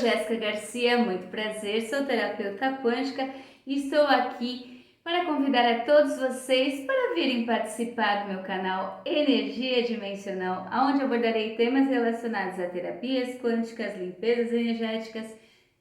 Jéssica Garcia, muito prazer, sou terapeuta quântica e estou aqui para convidar a todos vocês para virem participar do meu canal Energia Dimensional, onde abordarei temas relacionados a terapias quânticas, limpezas energéticas,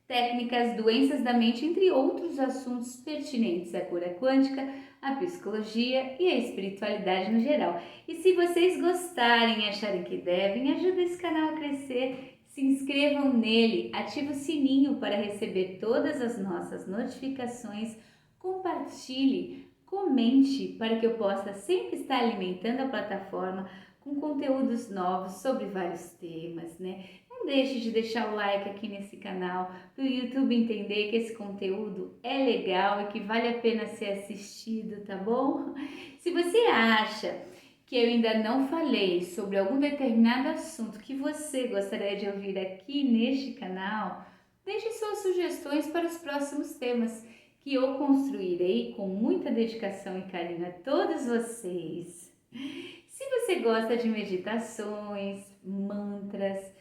técnicas, doenças da mente, entre outros assuntos pertinentes à cura quântica, à psicologia e à espiritualidade no geral. E se vocês gostarem e acharem que devem, ajuda esse canal a crescer. Se inscrevam nele, ative o sininho para receber todas as nossas notificações, compartilhe, comente para que eu possa sempre estar alimentando a plataforma com conteúdos novos sobre vários temas, né? Não deixe de deixar o like aqui nesse canal, para o YouTube entender que esse conteúdo é legal e que vale a pena ser assistido, tá bom? Se você acha que eu ainda não falei sobre algum determinado assunto que você gostaria de ouvir aqui neste canal, deixe suas sugestões para os próximos temas que eu construirei com muita dedicação e carinho a todos vocês. Se você gosta de meditações, mantras,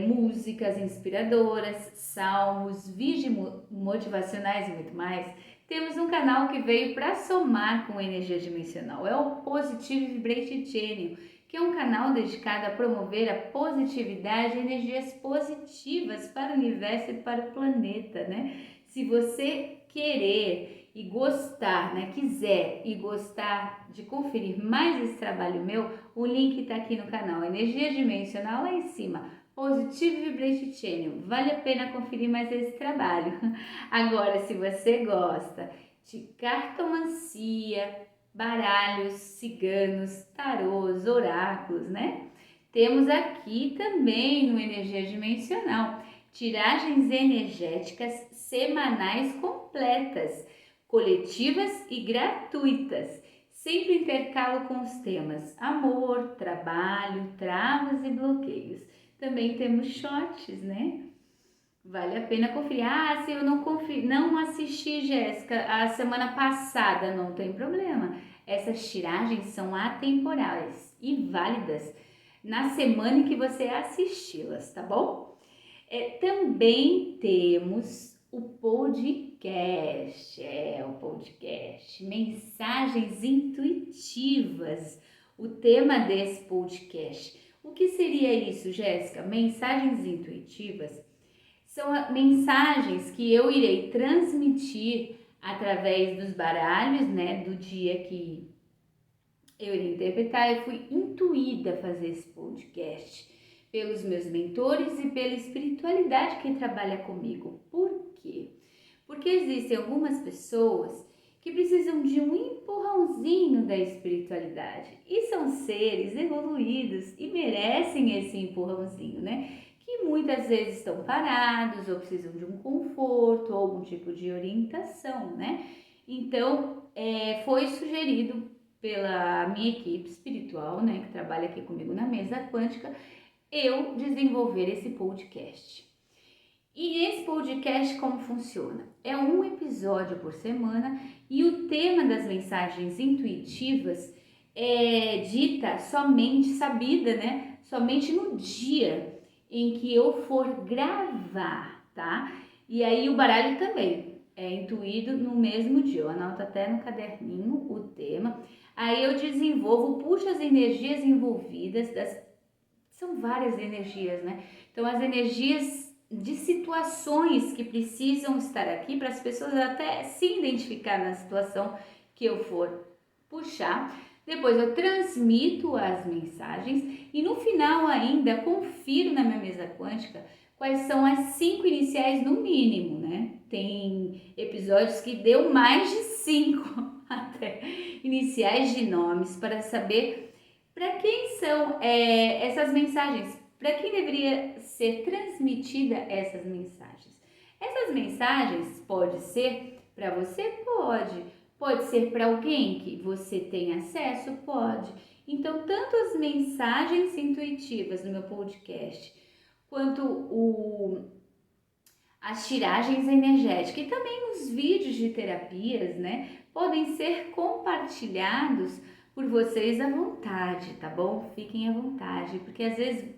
músicas inspiradoras, salmos, vídeos motivacionais e muito mais, temos um canal que veio para somar com energia dimensional, é o Positive Vibrate Channel, que é um canal dedicado a promover a positividade e energias positivas para o universo e para o planeta, né? Se você querer e gostar, né, quiser e gostar de conferir mais esse trabalho meu, o link está aqui no canal Energia Dimensional, lá em cima, Positive Vibrate Channel, vale a pena conferir mais esse trabalho. Agora, se você gosta de cartomancia, baralhos, ciganos, tarôs, oráculos, né? Temos aqui também no Energia Dimensional tiragens energéticas semanais completas, coletivas e gratuitas. Sempre intercalo com os temas amor, trabalho, travas e bloqueios. Também temos shorts, né? Vale a pena conferir. Ah, se eu não assisti, Jéssica, a semana passada, não tem problema. Essas tiragens são atemporais e válidas na semana em que você assisti-las, tá bom? Também temos o podcast, Mensagens Intuitivas, o tema desse podcast. O que seria isso, Jéssica? Mensagens intuitivas são mensagens que eu irei transmitir através dos baralhos, né, do dia que eu irei interpretar. Eu fui intuída a fazer esse podcast pelos meus mentores e pela espiritualidade que trabalha comigo. Por quê? Porque existem algumas pessoas que precisam de um empurrãozinho da espiritualidade e são seres evoluídos e merecem esse empurrãozinho, né? Que muitas vezes estão parados ou precisam de um conforto ou algum tipo de orientação, né? Então, foi sugerido pela minha equipe espiritual, né, que trabalha aqui comigo na mesa quântica, eu desenvolver esse podcast. E esse podcast como funciona? É um episódio por semana e o tema das mensagens intuitivas é dita somente, sabida, né? Somente no dia em que eu for gravar, tá? E aí o baralho também é intuído no mesmo dia. Eu anoto até no caderninho o tema. Aí eu desenvolvo, puxo as energias envolvidas, são várias energias, né? Então as energias de situações que precisam estar aqui para as pessoas até se identificar na situação que eu for puxar. Depois eu transmito as mensagens e no final ainda confiro na minha mesa quântica quais são as 5 iniciais no mínimo, né? Tem episódios que deu mais de 5 até iniciais de nomes para saber para quem são essas mensagens, para quem deveria ser transmitida essas mensagens. Essas mensagens pode ser para você? Pode ser para alguém que você tem acesso? Pode. Então, tanto as mensagens intuitivas no meu podcast, quanto as tiragens energéticas e também os vídeos de terapias, né, podem ser compartilhados por vocês à vontade, tá bom? Fiquem à vontade, porque às vezes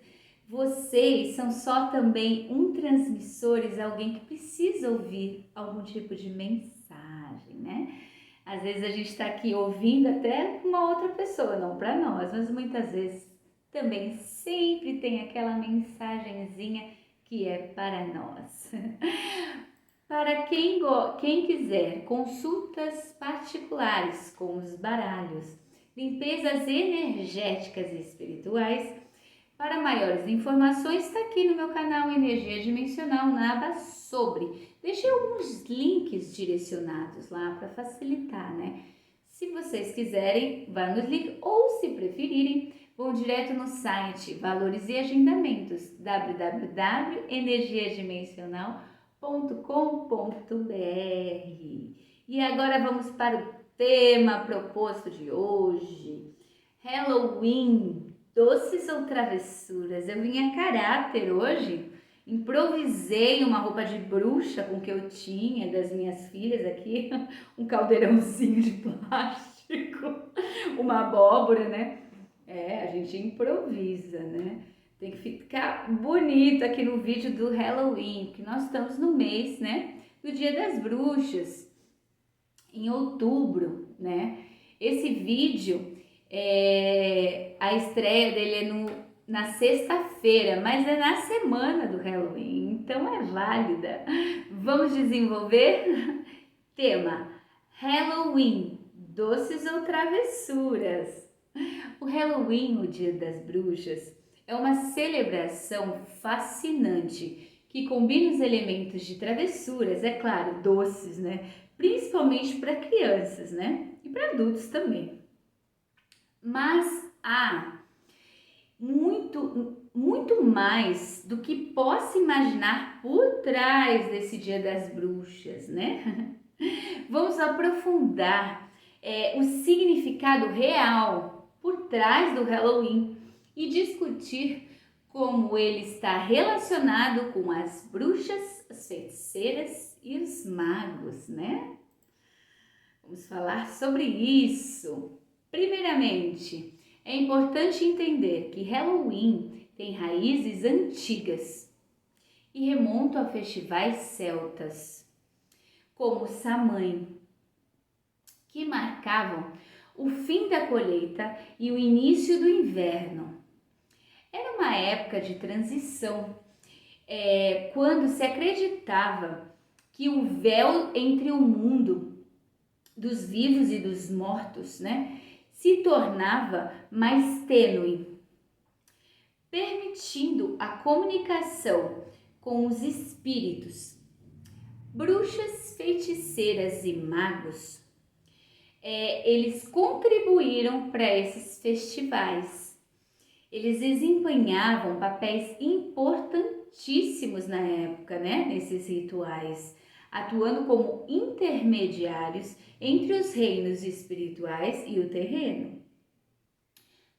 Vocês são só também um transmissores, alguém que precisa ouvir algum tipo de mensagem, né? Às vezes a gente está aqui ouvindo até uma outra pessoa, não para nós, mas muitas vezes também sempre tem aquela mensagenzinha que é para nós. Para quem quiser consultas particulares com os baralhos, limpezas energéticas e espirituais, para maiores informações, está aqui no meu canal Energia Dimensional na aba Sobre. Deixei alguns links direcionados lá para facilitar, né? Se vocês quiserem, vá nos links ou, se preferirem, vão direto no site Valores e Agendamentos, www.energiadimensional.com.br. E agora vamos para o tema proposto de hoje: Halloween. Doces ou travessuras? Eu vim a caráter hoje, improvisei uma roupa de bruxa com que eu tinha das minhas filhas aqui, um caldeirãozinho de plástico, uma abóbora, né? A gente improvisa, né? Tem que ficar bonito aqui no vídeo do Halloween, porque nós estamos no mês, né? Do Dia das Bruxas, em outubro, né? Esse vídeo a estreia dele é na sexta-feira, mas é na semana do Halloween, então é válida. Vamos desenvolver? Tema: Halloween, doces ou travessuras? O Halloween, o Dia das Bruxas, é uma celebração fascinante que combina os elementos de travessuras, é claro, doces, né? Principalmente para crianças, né? E para adultos também. Mas há muito mais do que possa imaginar por trás desse Dia das Bruxas, né? Vamos aprofundar o significado real por trás do Halloween e discutir como ele está relacionado com as bruxas, as feiticeiras e os magos, né? Vamos falar sobre isso. Primeiramente, é importante entender que Halloween tem raízes antigas e remontam a festivais celtas, como Samhain, que marcavam o fim da colheita e o início do inverno. Era uma época de transição, quando se acreditava que o véu entre o mundo dos vivos e dos mortos, né, se tornava mais tênue, permitindo a comunicação com os espíritos. Bruxas, feiticeiras e magos, eles contribuíram para esses festivais. Eles desempenhavam papéis importantíssimos na época, né, nesses rituais, atuando como intermediários entre os reinos espirituais e o terreno.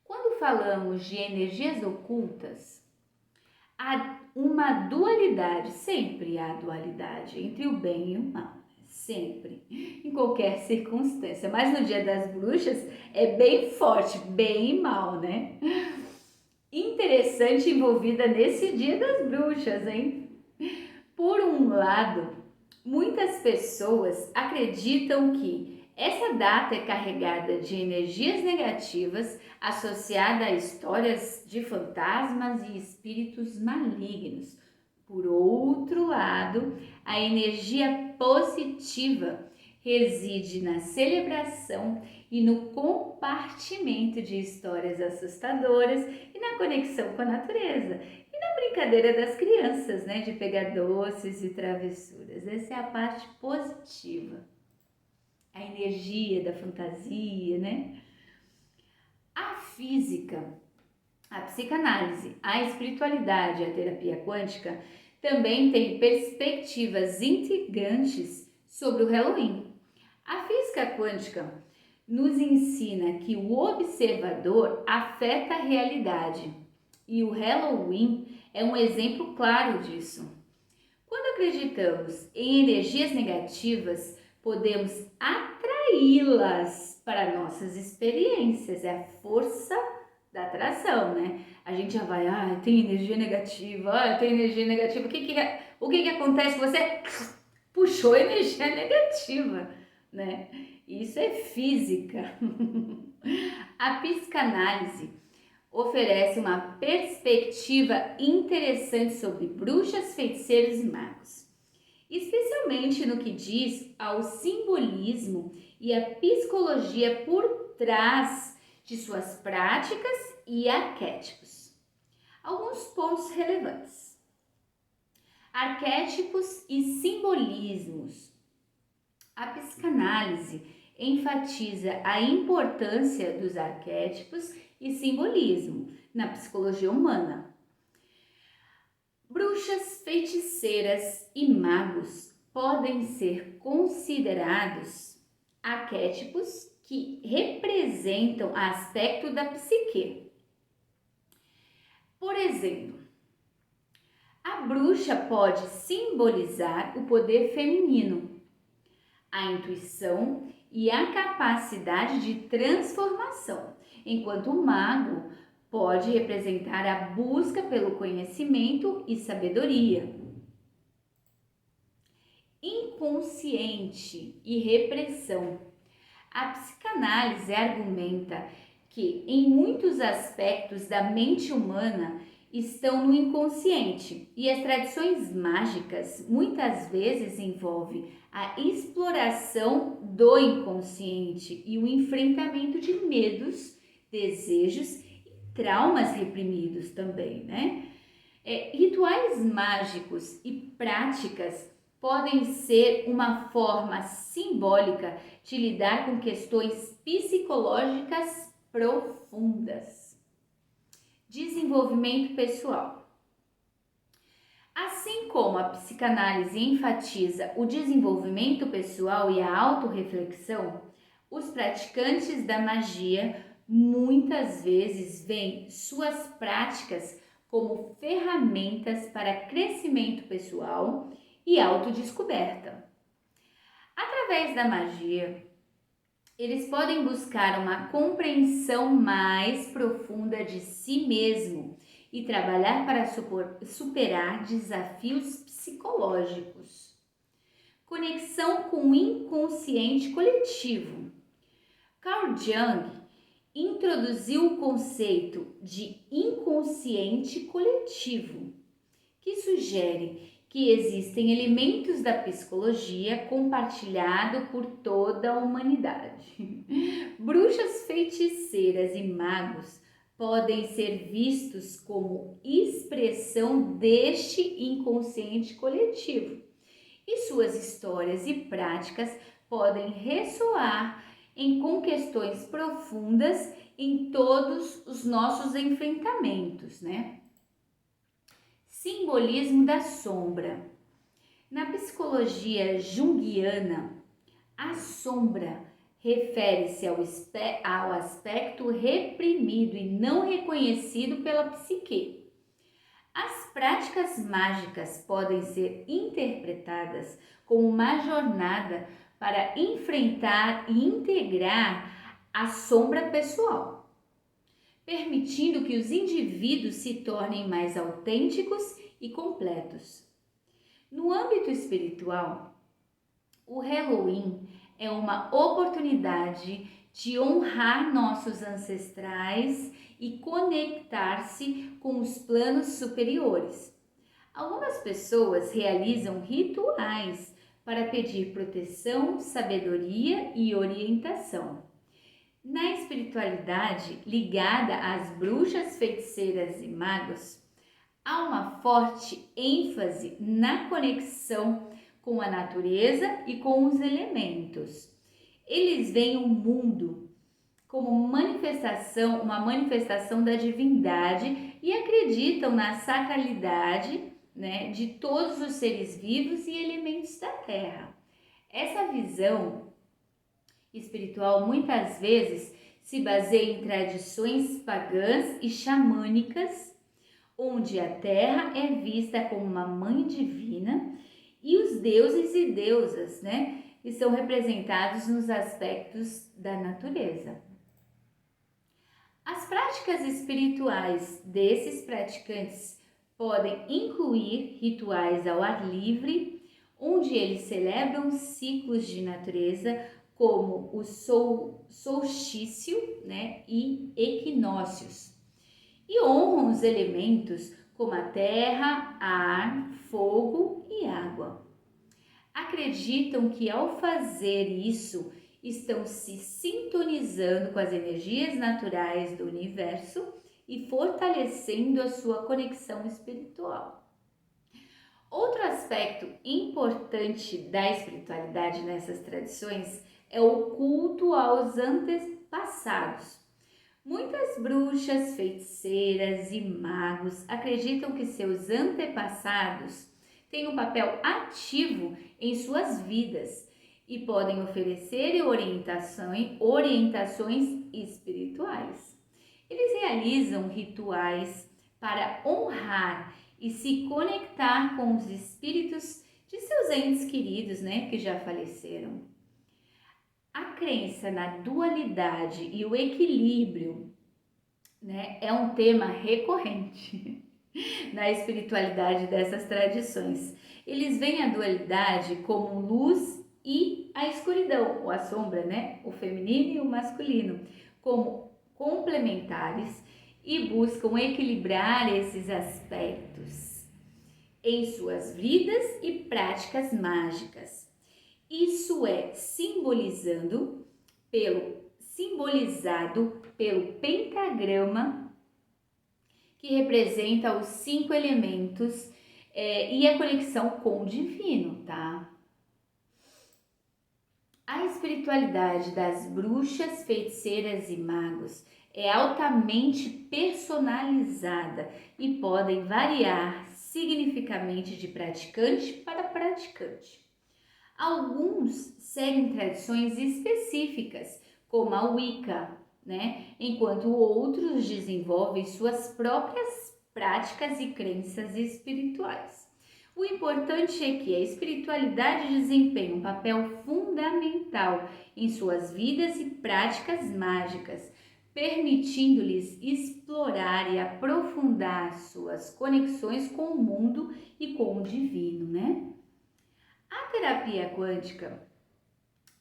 Quando falamos de energias ocultas, há uma dualidade, sempre há dualidade entre o bem e o mal, sempre, em qualquer circunstância, mas no Dia das Bruxas é bem forte, bem e mal, né? Interessante envolvida nesse Dia das Bruxas, hein? Por um lado, muitas pessoas acreditam que essa data é carregada de energias negativas associada a histórias de fantasmas e espíritos malignos. Por outro lado, a energia positiva reside na celebração e no compartimento de histórias assustadoras e na conexão com a natureza. E na brincadeira das crianças, né, de pegar doces e travessuras. Essa é a parte positiva. A energia da fantasia, né? A física, a psicanálise, a espiritualidade e a terapia quântica também têm perspectivas intrigantes sobre o Halloween. A física quântica nos ensina que o observador afeta a realidade e o Halloween é um exemplo claro disso. Quando acreditamos em energias negativas, podemos atraí-las para nossas experiências. É a força da atração, né? A gente já vai, tem energia negativa, tem energia negativa. O que que acontece? Você puxou energia negativa, né? Isso é física. A psicanálise oferece uma perspectiva interessante sobre bruxas, feiticeiros e magos, especialmente no que diz ao simbolismo e a psicologia por trás de suas práticas e arquétipos. Alguns pontos relevantes: arquétipos e simbolismos. A psicanálise enfatiza a importância dos arquétipos e simbolismo na psicologia humana. Bruxas, feiticeiras e magos podem ser considerados arquétipos que representam aspecto da psique. Por exemplo, a bruxa pode simbolizar o poder feminino, a intuição e a capacidade de transformação, enquanto o mago pode representar a busca pelo conhecimento e sabedoria. Inconsciente e repressão. A psicanálise argumenta que, em muitos aspectos da mente humana, estão no inconsciente, e as tradições mágicas muitas vezes envolvem a exploração do inconsciente e o enfrentamento de medos, desejos e traumas reprimidos também, né? Rituais mágicos e práticas podem ser uma forma simbólica de lidar com questões psicológicas profundas. Desenvolvimento pessoal. Assim como a psicanálise enfatiza o desenvolvimento pessoal e a autorreflexão, os praticantes da magia muitas vezes veem suas práticas como ferramentas para crescimento pessoal e autodescoberta. Através da magia, eles podem buscar uma compreensão mais profunda de si mesmo e trabalhar para superar desafios psicológicos. Conexão com o inconsciente coletivo. Carl Jung introduziu o conceito de inconsciente coletivo, que sugere que existem elementos da psicologia compartilhado por toda a humanidade. Bruxas, feiticeiras e magos podem ser vistos como expressão deste inconsciente coletivo, e suas histórias e práticas podem ressoar com questões profundas em todos os nossos enfrentamentos, né? Simbolismo da sombra. Na psicologia junguiana, a sombra refere-se ao aspecto reprimido e não reconhecido pela psique. As práticas mágicas podem ser interpretadas como uma jornada para enfrentar e integrar a sombra pessoal, permitindo que os indivíduos se tornem mais autênticos e completos. No âmbito espiritual, o Halloween é uma oportunidade de honrar nossos ancestrais e conectar-se com os planos superiores. Algumas pessoas realizam rituais para pedir proteção, sabedoria e orientação. Na espiritualidade ligada às bruxas, feiticeiras e magos, há uma forte ênfase na conexão com a natureza e com os elementos. Eles veem o mundo como uma manifestação da divindade e acreditam na sacralidade, né, de todos os seres vivos e elementos da terra. Essa visão espiritual muitas vezes se baseia em tradições pagãs e xamânicas, onde a terra é vista como uma mãe divina e os deuses e deusas, né, que são representados nos aspectos da natureza. As práticas espirituais desses praticantes podem incluir rituais ao ar livre, onde eles celebram ciclos de natureza como o solstício, né, e equinócios, e honram os elementos como a terra, ar, fogo e água. Acreditam que ao fazer isso, estão se sintonizando com as energias naturais do universo e fortalecendo a sua conexão espiritual. Outro aspecto importante da espiritualidade nessas tradições é o culto aos antepassados. Muitas bruxas, feiticeiras e magos acreditam que seus antepassados têm um papel ativo em suas vidas e podem oferecer orientações espirituais. Eles realizam rituais para honrar e se conectar com os espíritos de seus entes queridos, né, que já faleceram. A crença na dualidade e o equilíbrio, né, é um tema recorrente na espiritualidade dessas tradições. Eles veem a dualidade como luz e a escuridão, ou a sombra, né, o feminino e o masculino, como complementares e buscam equilibrar esses aspectos em suas vidas e práticas mágicas. Isso é simbolizado pelo pentagrama, que representa os 5 elementos e a conexão com o divino, tá? A espiritualidade das bruxas, feiticeiras e magos é altamente personalizada e podem variar significativamente de praticante para praticante. Alguns seguem tradições específicas, como a Wicca, né? Enquanto outros desenvolvem suas próprias práticas e crenças espirituais. O importante é que a espiritualidade desempenha um papel fundamental em suas vidas e práticas mágicas, permitindo-lhes explorar e aprofundar suas conexões com o mundo e com o divino, né? A terapia quântica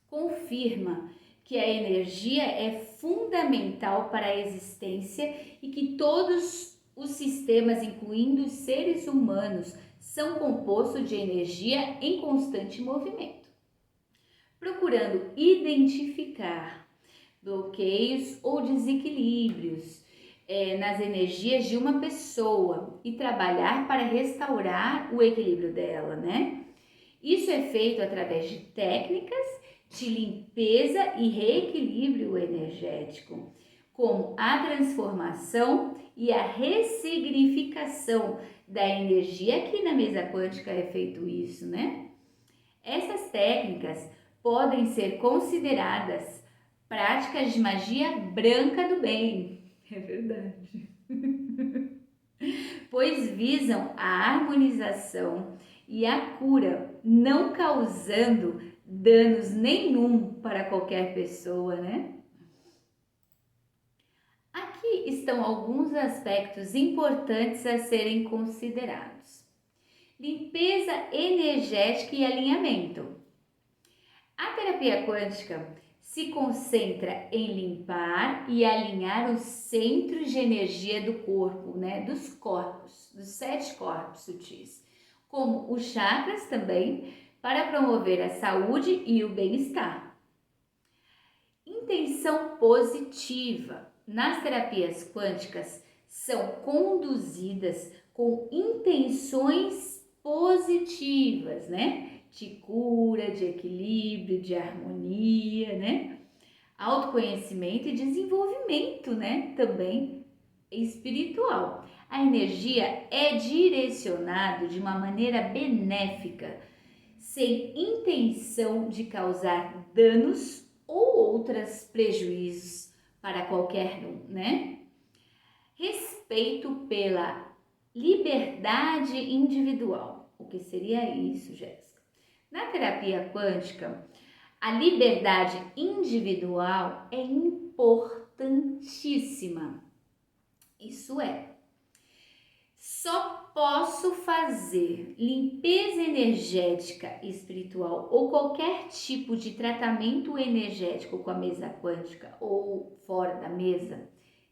confirma que a energia é fundamental para a existência e que todos os sistemas, incluindo os seres humanos, são compostos de energia em constante movimento. Procurando identificar bloqueios ou desequilíbrios nas energias de uma pessoa e trabalhar para restaurar o equilíbrio dela, né? Isso é feito através de técnicas de limpeza e reequilíbrio energético, como a transformação e a ressignificação da energia. Aqui na mesa quântica é feito isso, né? Essas técnicas podem ser consideradas práticas de magia branca do bem. É verdade. Pois visam a harmonização e a cura, não causando danos nenhum para qualquer pessoa, né? Aqui estão alguns aspectos importantes a serem considerados. Limpeza energética e alinhamento. A terapia quântica se concentra em limpar e alinhar os centros de energia do corpo, né? Dos corpos, dos 7 corpos sutis, como os chakras também, para promover a saúde e o bem-estar. Intenção positiva. Nas terapias quânticas são conduzidas com intenções positivas, né? De cura, de equilíbrio, de harmonia, né? Autoconhecimento e desenvolvimento, né? Também espiritual. A energia é direcionada de uma maneira benéfica, sem intenção de causar danos ou outros prejuízos para qualquer um, né? Respeito pela liberdade individual. O que seria isso, Jéssica? Na terapia quântica, a liberdade individual é importante importantíssima. Isso é, só posso fazer limpeza energética e espiritual ou qualquer tipo de tratamento energético com a mesa quântica ou fora da mesa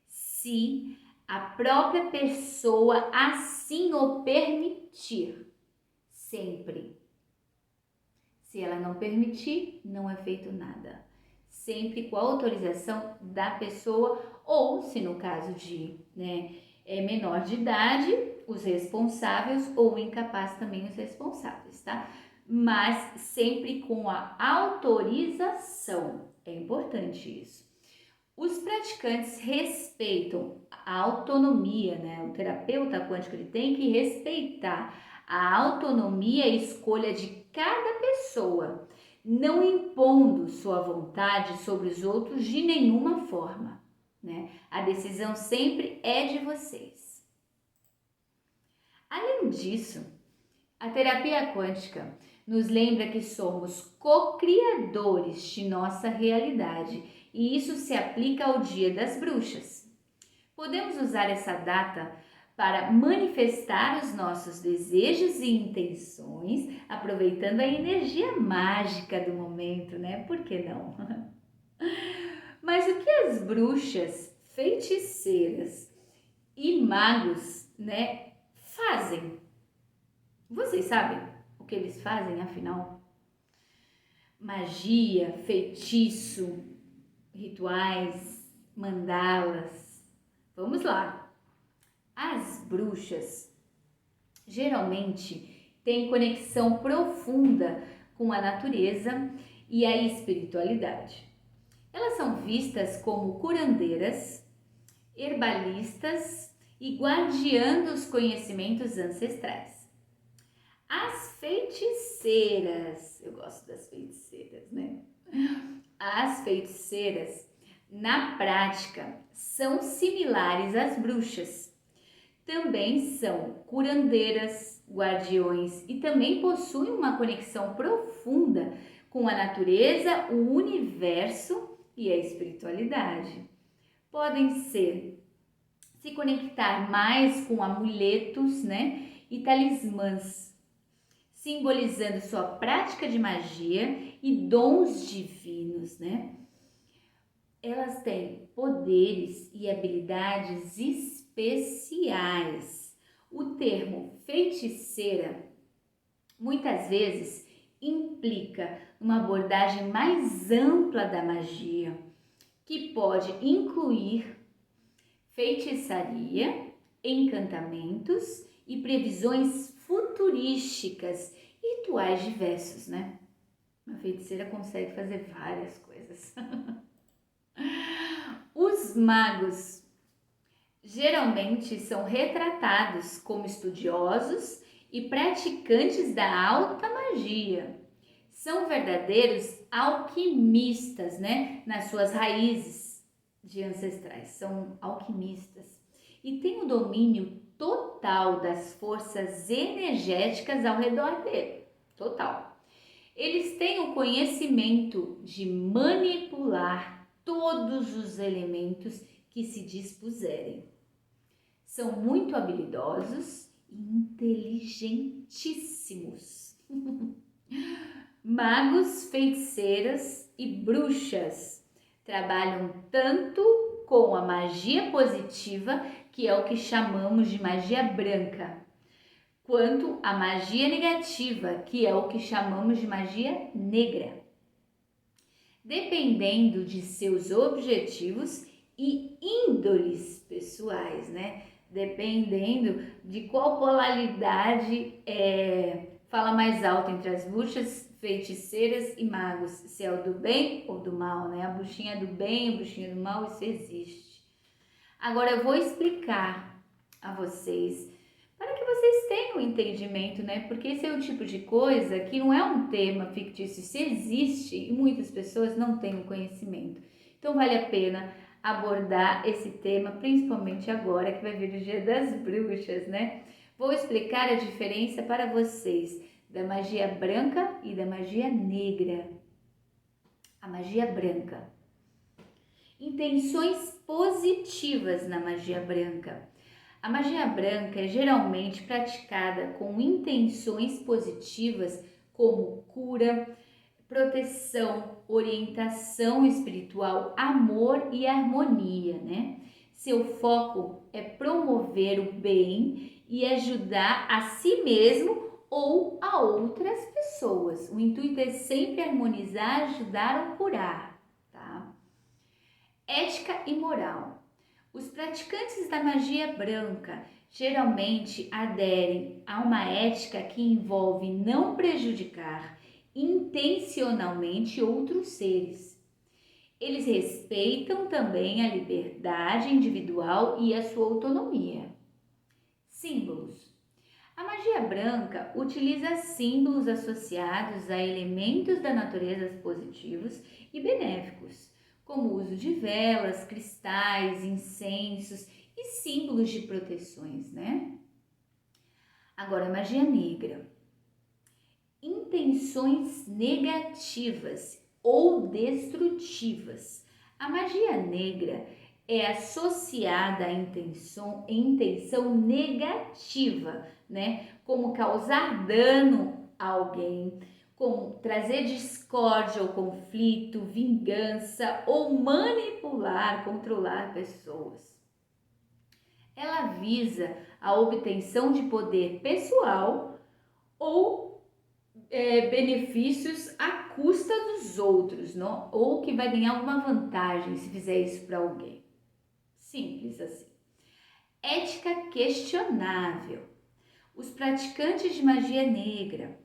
se a própria pessoa assim o permitir. Sempre. Se ela não permitir, não é feito nada. Sempre com a autorização da pessoa ou, se no caso de menor de idade, os responsáveis ou incapaz também os responsáveis, tá? Mas sempre com a autorização. É importante isso. Os praticantes respeitam a autonomia, né? O terapeuta quântico ele tem que respeitar a autonomia e escolha de cada pessoa, não impondo sua vontade sobre os outros de nenhuma forma, né? A decisão sempre é de vocês. Além disso, a terapia quântica nos lembra que somos co-criadores de nossa realidade e isso se aplica ao Dia das Bruxas. Podemos usar essa data para manifestar os nossos desejos e intenções, aproveitando a energia mágica do momento, né? Por que não? Mas o que as bruxas, feiticeiras e magos, né, fazem? Vocês sabem o que eles fazem, afinal? Magia, feitiço, rituais, mandalas. Vamos lá. As bruxas geralmente têm conexão profunda com a natureza e a espiritualidade. Elas são vistas como curandeiras, herbalistas e guardiãs dos conhecimentos ancestrais. As feiticeiras, eu gosto das feiticeiras, né? As feiticeiras, na prática, são similares às bruxas. Também são curandeiras, guardiões e também possuem uma conexão profunda com a natureza, o universo e a espiritualidade. Podem se conectar mais com amuletos, né, e talismãs, simbolizando sua prática de magia e dons divinos, né? Elas têm poderes e habilidades especiais. O termo feiticeira muitas vezes implica uma abordagem mais ampla da magia, que pode incluir feitiçaria, encantamentos e previsões futurísticas, rituais diversos, né? Uma feiticeira consegue fazer várias coisas. Os magos geralmente são retratados como estudiosos e praticantes da alta magia. São verdadeiros alquimistas, né? Nas suas raízes de ancestrais, são alquimistas e têm o domínio total das forças energéticas ao redor dele, total. Eles têm o conhecimento de manipular todos os elementos que se dispuserem. São muito habilidosos e inteligentíssimos. Magos, feiticeiras e bruxas trabalham tanto com a magia positiva, que é o que chamamos de magia branca, quanto a magia negativa, que é o que chamamos de magia negra. Dependendo de seus objetivos e índoles pessoais, né? Dependendo de qual polaridade fala mais alto entre as bruxas, feiticeiras e magos, se é o do bem ou do mal, né? A bruxinha do bem, a bruxinha do mal, isso existe. Agora eu vou explicar a vocês, para que vocês tenham entendimento, né? Porque esse é o tipo de coisa que não é um tema fictício, isso existe e muitas pessoas não têm o conhecimento. Então vale a pena abordar esse tema, principalmente agora que vai vir o Dia das Bruxas, né? Vou explicar a diferença para vocês da magia branca e da magia negra. A magia branca Intenções positivas na magia branca. A magia branca é geralmente praticada com intenções positivas como cura, proteção, orientação espiritual, amor e harmonia, né? Seu foco é promover o bem e ajudar a si mesmo ou a outras pessoas. O intuito é sempre harmonizar, ajudar ou curar, tá? Ética e moral. Os praticantes da magia branca geralmente aderem a uma ética que envolve não prejudicar intencionalmente outros seres. Eles respeitam também a liberdade individual e a sua autonomia. Símbolos. A magia branca utiliza símbolos associados a elementos da natureza positivos e benéficos, como o uso de velas, cristais, incensos e símbolos de proteções, né? Agora, magia negra. Intenções negativas ou destrutivas. A magia negra é associada à intenção negativa, né? Como causar dano a alguém, como trazer discórdia ou conflito, vingança ou manipular, controlar pessoas. Ela visa a obtenção de poder pessoal ou benefícios à custa dos outros, não? Ou que vai ganhar alguma vantagem se fizer isso para alguém. Simples assim. Ética questionável. Os praticantes de magia negra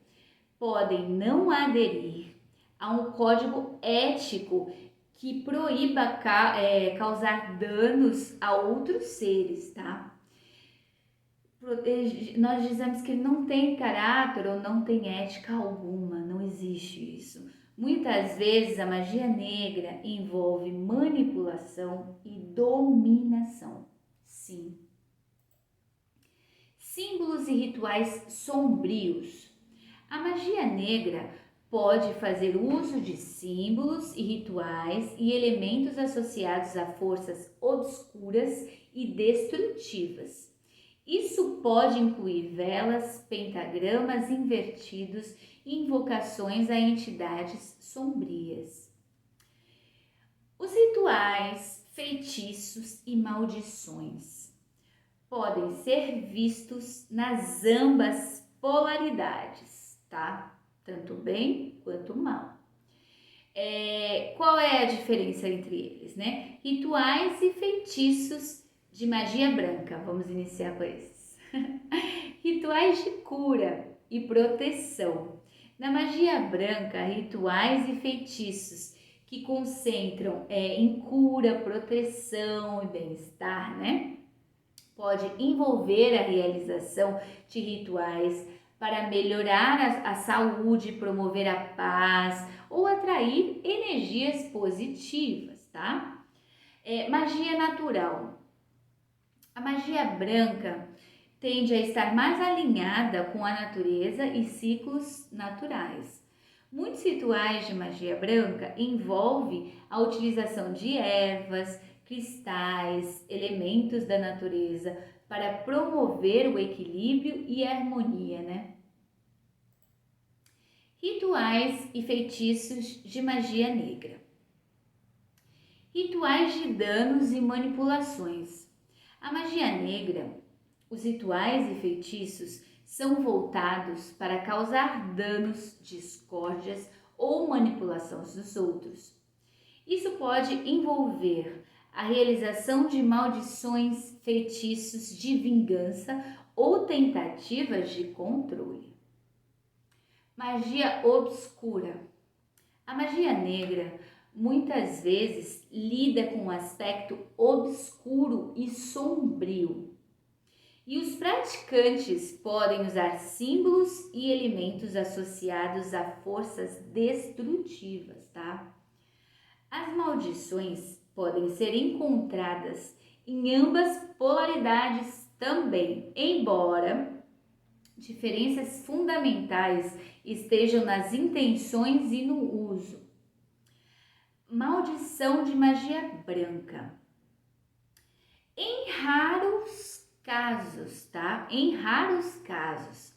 podem não aderir a um código ético que proíba causar danos a outros seres, tá? Nós dizemos que ele não tem caráter ou não tem ética alguma, não existe isso. Muitas vezes a magia negra envolve manipulação e dominação. Sim. Símbolos e rituais sombrios. A magia negra pode fazer uso de símbolos e rituais e elementos associados a forças obscuras e destrutivas. Isso pode incluir velas, pentagramas invertidos e invocações a entidades sombrias. Os rituais, feitiços e maldições podem ser vistos nas ambas polaridades, tá? Tanto bem quanto mal. Qual é a diferença entre eles, né? Rituais e feitiços de magia branca. Vamos iniciar com esses. Rituais de cura e proteção. Na magia branca, rituais e feitiços que concentram em cura, proteção e bem-estar, né? Pode envolver a realização de rituais para melhorar a saúde, promover a paz ou atrair energias positivas, tá? Magia natural. A magia branca tende a estar mais alinhada com a natureza e ciclos naturais. Muitos rituais de magia branca envolvem a utilização de ervas, cristais, elementos da natureza para promover o equilíbrio e a harmonia, né? Rituais e feitiços de magia negra. Rituais de danos e manipulações. A magia negra, os rituais e feitiços são voltados para causar danos, discórdias ou manipulações dos outros. Isso pode envolver a realização de maldições, feitiços de vingança ou tentativas de controle. Magia obscura. A magia negra muitas vezes lida com um aspecto obscuro e sombrio. E os praticantes podem usar símbolos e elementos associados a forças destrutivas, tá? As maldições podem ser encontradas em ambas polaridades também, embora diferenças fundamentais estejam nas intenções e no uso. Maldição de magia branca. Em raros casos, tá? Em raros casos,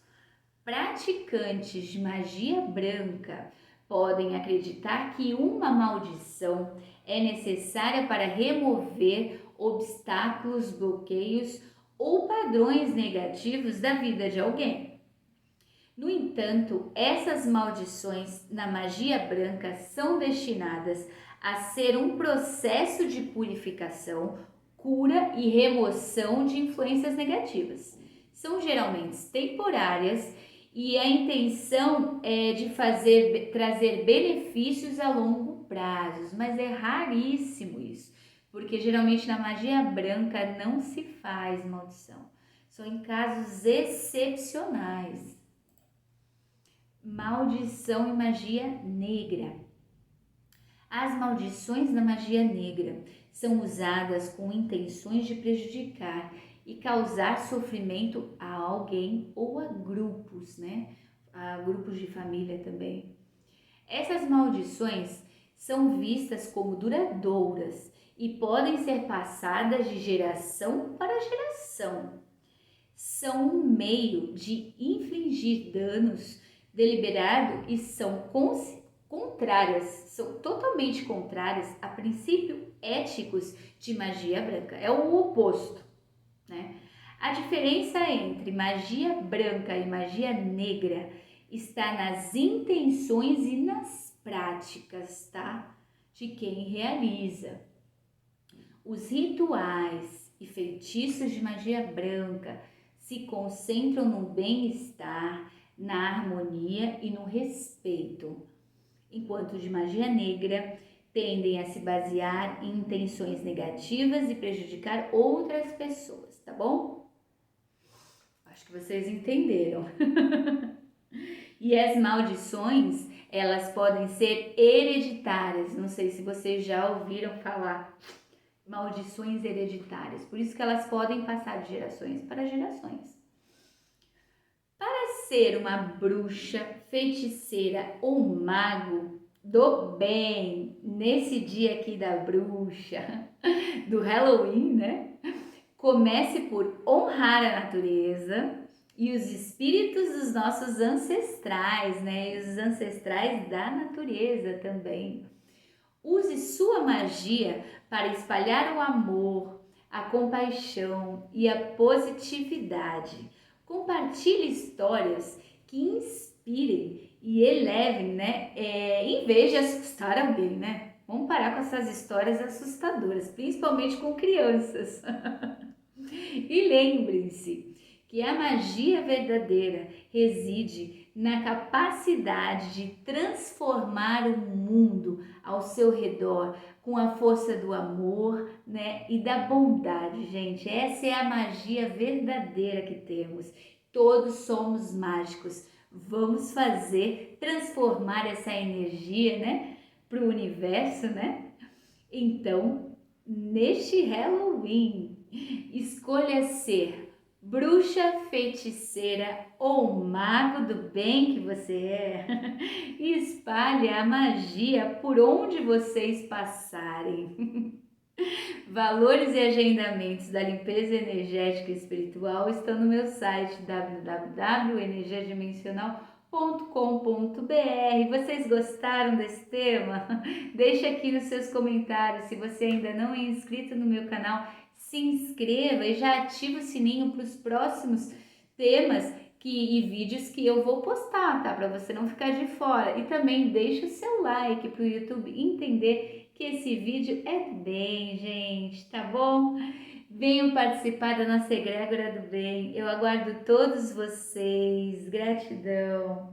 praticantes de magia branca podem acreditar que uma maldição é necessária para remover obstáculos, bloqueios ou padrões negativos da vida de alguém. No entanto, essas maldições na magia branca são destinadas a ser um processo de purificação, cura e remoção de influências negativas. São geralmente temporárias e a intenção é de trazer benefícios a longo prazo, mas é raríssimo isso, porque geralmente na magia branca não se faz maldição, só em casos excepcionais. Maldição e magia negra. As maldições na magia negra são usadas com intenções de prejudicar e causar sofrimento a alguém ou a grupos, né? A grupos de família também. Essas maldições são vistas como duradouras e podem ser passadas de geração para geração. São um meio de infligir danos deliberado e são totalmente contrárias a princípios éticos de magia branca. É o oposto, né? A diferença entre magia branca e magia negra está nas intenções e nas práticas, tá? De quem realiza. Os rituais e feitiços de magia branca se concentram no bem-estar, na harmonia e no respeito, enquanto de magia negra tendem a se basear em intenções negativas e prejudicar outras pessoas, tá bom? Acho que vocês entenderam. E as maldições, elas podem ser hereditárias, não sei se vocês já ouviram falar. Maldições hereditárias, por isso que elas podem passar de gerações para gerações. Para ser uma bruxa, feiticeira ou mago do bem, nesse dia aqui da bruxa, do Halloween, né? Comece por honrar a natureza e os espíritos dos nossos ancestrais, né? E os ancestrais da natureza também. Use sua magia para espalhar o amor, a compaixão e a positividade. Compartilhe histórias que inspirem e elevem, né? Em vez de assustar alguém, né? Vamos parar com essas histórias assustadoras, principalmente com crianças. E lembrem-se que a magia verdadeira reside na capacidade de transformar o mundo ao seu redor com a força do amor, né, e da bondade, gente. Essa é a magia verdadeira que temos. Todos somos mágicos. Vamos transformar essa energia, né, para o universo, né? Então, neste Halloween, escolha ser bruxa, feiticeira ou mago do bem que você é e espalhe a magia por onde vocês passarem. Valores e agendamentos da limpeza energética e espiritual estão no meu site www.energiadimensional.com.br. Vocês gostaram desse tema? Deixe aqui nos seus comentários. Se você ainda não é inscrito no meu canal, se inscreva e já ative o sininho para os próximos temas e vídeos que eu vou postar, tá? Para você não ficar de fora. E também deixe o seu like para o YouTube entender que esse vídeo é bem, gente, tá bom? Venham participar da nossa egrégora do bem. Eu aguardo todos vocês. Gratidão.